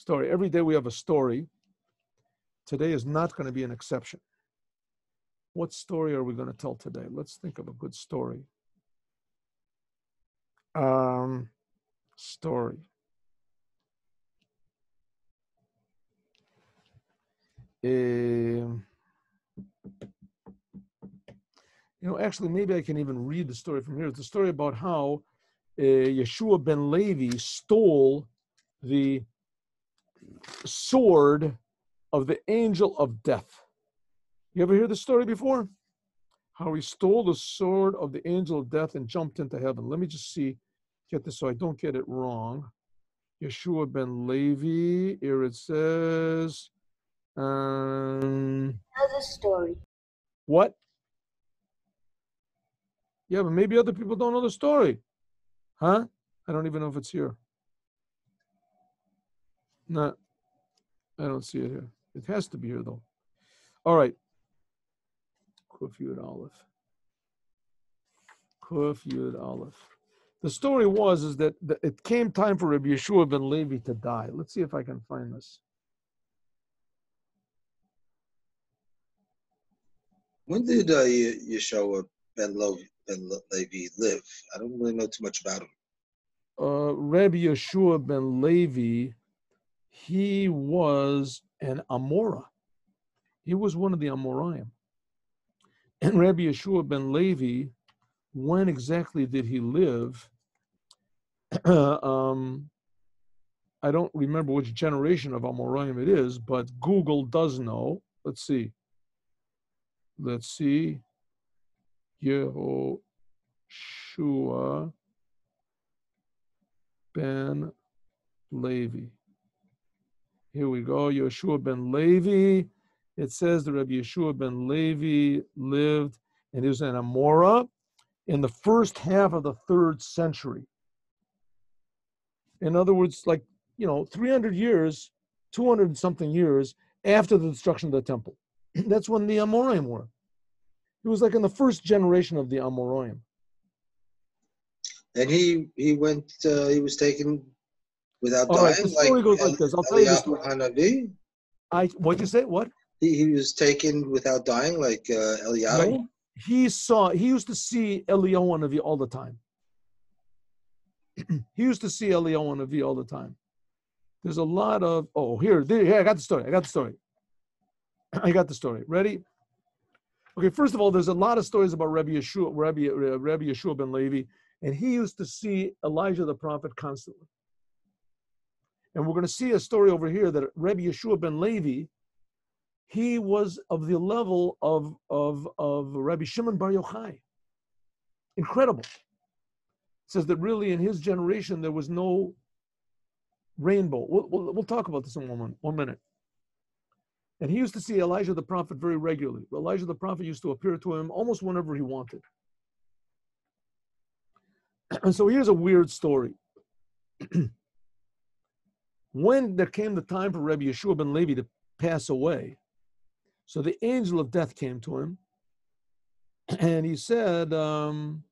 Story. Every day we have a story. Today is not going to be an exception. What story are we going to tell today? Let's think of a good story. Story. Actually, maybe I can even read the story from here. It's a story about how Yeshua ben Levi stole the sword of the angel of death. You ever hear this story before? How he stole the sword of the angel of death and jumped into heaven. Let me just get this so I don't get it wrong. Yeshua ben Levi, here it says. How's the story? What? Yeah, but maybe other people don't know the story. Huh? I don't even know if it's here. No, I don't see it here. It has to be here, though. All right. Kuf Yud Aleph. Kuf Yud Aleph. The story is that it came time for Rabbi Yeshua ben Levi to die. Let's see if I can find this. When did Yeshua ben Levi live? I don't really know too much about him. Rabbi Yeshua ben Levi, he was an Amora. He was one of the Amoraim. And Rabbi Yeshua ben Levi, when exactly did he live? I don't remember which generation of Amoraim it is, but Google does know. Let's see. Yehoshua ben Levi. Here we go. Yeshua ben Levi. It says that Rabbi Yeshua ben Levi lived, and he was an Amora in the first half of the 3rd century. In other words, 300 years, 200 and something years after the destruction of the temple. That's when the Amoraim were. It was like in the first generation of the Amoraim. And he was taken without All dying. Right, the story goes like this. I'll tell you the story. Hanavi? What'd you say? What? He was taken without dying, like Eliyahu? No, he used to see Eliyahu Hanavi all the time. He used to see Eliyahu Hanavi all the time. There's a lot of, here, I got the story. Ready? Okay, first of all, there's a lot of stories about Rabbi Yeshua ben Levi, and he used to see Elijah the prophet constantly. And we're going to see a story over here that Rabbi Yeshua ben Levi, he was of the level of Rabbi Shimon Bar Yochai. Incredible. It says that really in his generation there was no rainbow. We'll talk about this in one minute. And he used to see Elijah the prophet very regularly. Elijah the prophet used to appear to him almost whenever he wanted. And so here's a weird story. When there came the time for Rabbi Yeshua ben Levi to pass away, so the angel of death came to him, and he said, "Come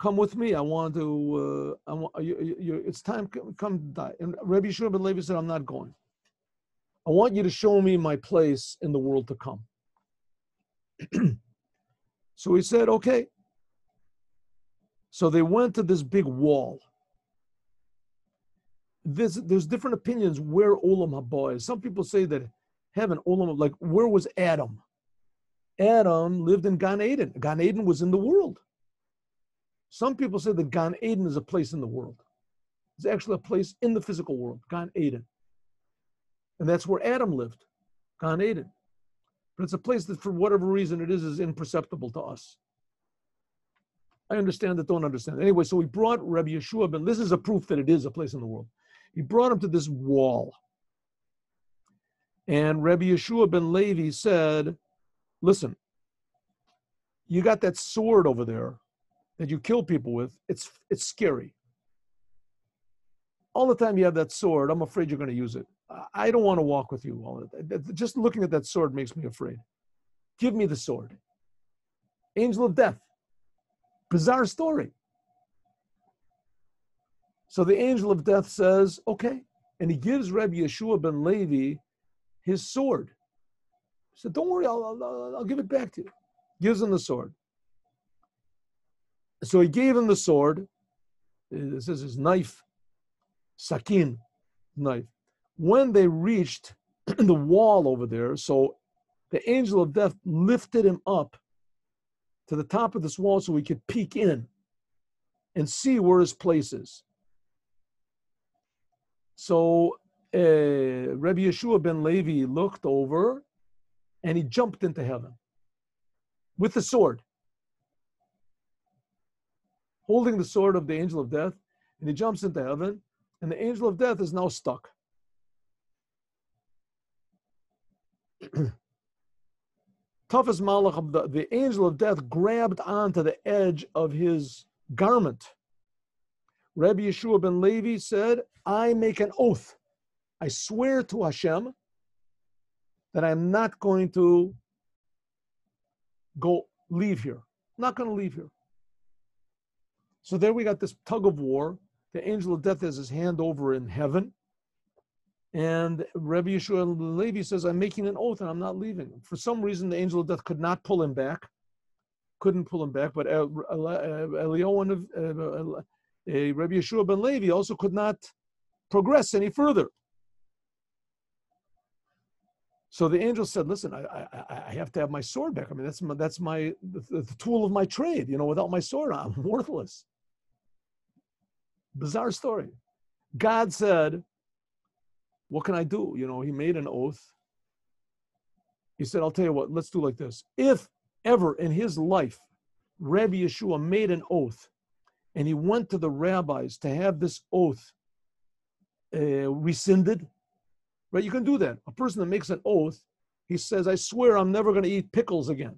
with me. I want to. It's time. Come die." And Rabbi Yeshua ben Levi said, "I'm not going. I want you to show me my place in the world to come." So he said, "Okay." So they went to this big wall. There's different opinions where Olam Haba is. Some people say that heaven, Olam, like where was Adam? Adam lived in Gan Eden. Gan Eden was in the world. Some people say that Gan Eden is a place in the world. It's actually a place in the physical world, Gan Eden. And that's where Adam lived, Gan Eden. But it's a place that for whatever reason it is imperceptible to us. I understand that, don't understand. Anyway, so he brought Rabbi Yeshua ben, this is a proof that it is a place in the world. He brought him to this wall. And Rabbi Yeshua ben Levi said, "Listen, you got that sword over there that you kill people with. It's scary. All the time you have that sword, I'm afraid you're going to use it. I don't want to walk with you all the time. Just looking at that sword makes me afraid. Give me the sword." Angel of death. Bizarre story. So the angel of death says, "Okay." and he gives Rabbi Yeshua ben Levi his sword. He said, don't worry, I'll give it back to you. Gives him the sword. So he gave him the sword. This is his knife, sakin, knife. When they reached the wall over there, so the angel of death lifted him up to the top of this wall so he could peek in and see where his place is. So Rabbi Yeshua ben Levi looked over and he jumped into heaven with the sword, holding the sword of the angel of death, and he jumps into heaven, and the angel of death is now stuck. Toughest malach of the angel of death grabbed onto the edge of his garment. Rabbi Yeshua ben Levi said, I make an oath. I swear to Hashem that I'm not going to leave here. I'm not going to leave here. So there we got this tug of war. The angel of death has his hand over in heaven. And Rabbi Yeshua ben Levi says, I'm making an oath and I'm not leaving. For some reason, the angel of death could not pull him back. Couldn't pull him back. But Rabbi Yeshua ben Levi also could not progress any further. So the angel said, listen, I have to have my sword back. I mean, that's the tool of my trade. You know, without my sword, I'm worthless. Bizarre story. God said, what can I do? You know, he made an oath. He said, I'll tell you what, let's do like this. If ever in his life, Rabbi Yeshua made an oath and he went to the rabbis to have this oath rescinded, right? You can do that. A person that makes an oath, he says, I swear I'm never going to eat pickles again.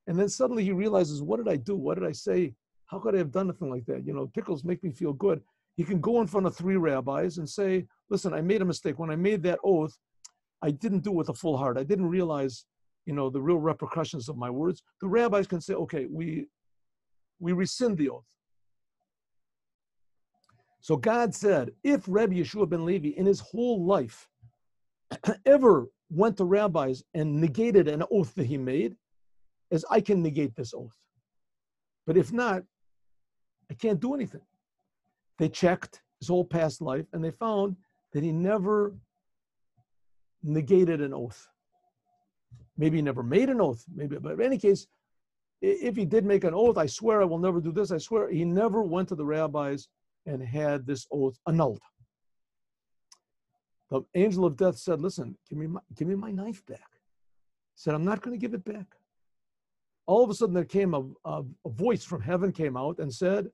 And then suddenly he realizes, what did I do? What did I say? How could I have done anything like that? You know, pickles make me feel good. He can go in front of 3 rabbis and say, listen, I made a mistake. When I made that oath, I didn't do it with a full heart. I didn't realize, you know, the real repercussions of my words. The rabbis can say, okay, we rescind the oath. So God said, if Rabbi Yeshua ben Levi in his whole life ever went to rabbis and negated an oath that he made, as I can negate this oath. But if not, I can't do anything. They checked his whole past life and they found that he never negated an oath. Maybe he never made an oath, maybe, but in any case, if he did make an oath, I swear I will never do this, I swear, he never went to the rabbis and had this oath annulled. The angel of death said, listen, give me my knife back. He said, I'm not going to give it back. All of a sudden there came a voice from heaven came out and said,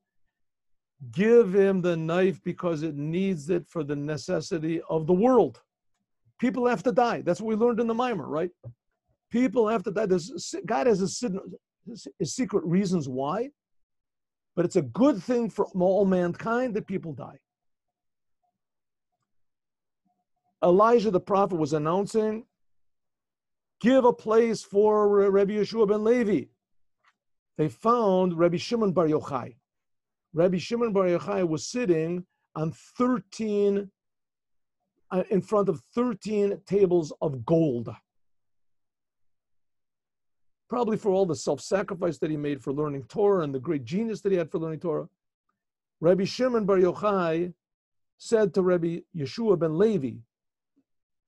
give him the knife because it needs it for the necessity of the world. People have to die. That's what we learned in the Mimer, right? People have to die. God has his secret reasons why, but it's a good thing for all mankind that people die. Elijah the prophet was announcing, give a place for Rabbi Yeshua ben Levi. They found Rabbi Shimon Bar Yochai. Rabbi Shimon Bar Yochai was sitting on in front of 13 tables of gold. Probably for all the self-sacrifice that he made for learning Torah and the great genius that he had for learning Torah. Rabbi Shimon Bar Yochai said to Rabbi Yeshua ben Levi,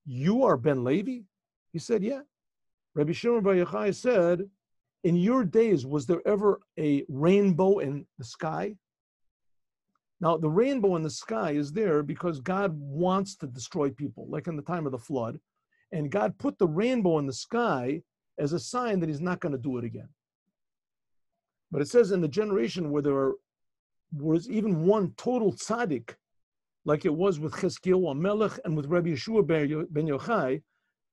you are Ben Levi? He said, yeah. Rabbi Shimon Bar Yochai said, in your days, was there ever a rainbow in the sky? Now, the rainbow in the sky is there because God wants to destroy people, like in the time of the flood. And God put the rainbow in the sky as a sign that he's not going to do it again. But it says in the generation where there was even one total tzaddik, like it was with Chizkiyahu HaMelech and with Rabbi Yeshua ben Yochai,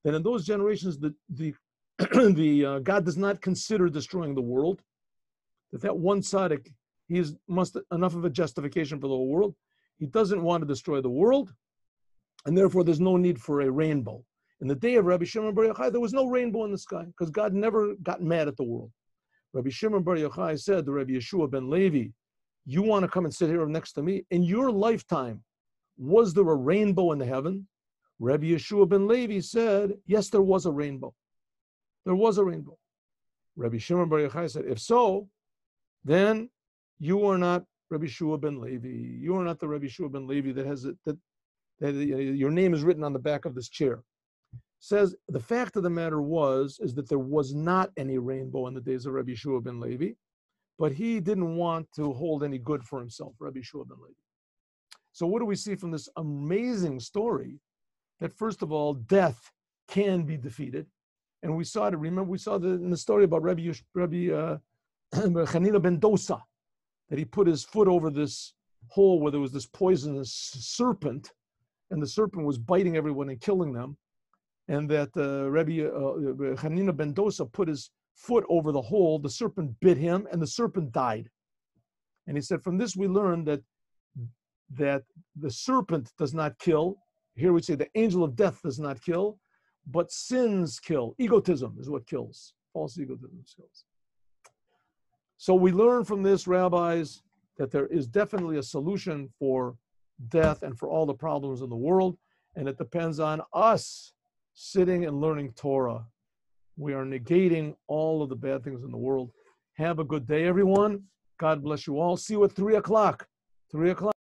that in those generations, God does not consider destroying the world. That one tzaddik, he is enough of a justification for the whole world. He doesn't want to destroy the world, and therefore there's no need for a rainbow. In the day of Rabbi Shimon Bar Yochai, there was no rainbow in the sky because God never got mad at the world. Rabbi Shimon Bar Yochai said to Rabbi Yeshua ben Levi, you want to come and sit here next to me? In your lifetime, Was there a rainbow in the heaven? Rabbi Yeshua ben Levi said, yes, there was a rainbow. There was a rainbow. Rabbi Shimon bar Yochai said, if so, then you are not Rabbi Yeshua ben Levi. You are not the Rabbi Yeshua ben Levi that your name is written on the back of this chair. Says the fact of the matter is that there was not any rainbow in the days of Rabbi Yeshua ben Levi, but he didn't want to hold any good for himself, Rabbi Yeshua ben Levi. So what do we see from this amazing story? That first of all, death can be defeated. And we saw it, remember, we saw in the story about Rabbi Hanina ben Dosa, that he put his foot over this hole where there was this poisonous serpent, and the serpent was biting everyone and killing them. And that Rabbi Hanina ben Dosa put his foot over the hole, the serpent bit him, and the serpent died. And he said, from this we learned that the serpent does not kill. Here we say the angel of death does not kill, but sins kill. Egotism is what kills. False egotism kills. So we learn from this, rabbis, that there is definitely a solution for death and for all the problems in the world, and it depends on us sitting and learning Torah. We are negating all of the bad things in the world. Have a good day, everyone. God bless you all. See you at 3 o'clock. 3 o'clock.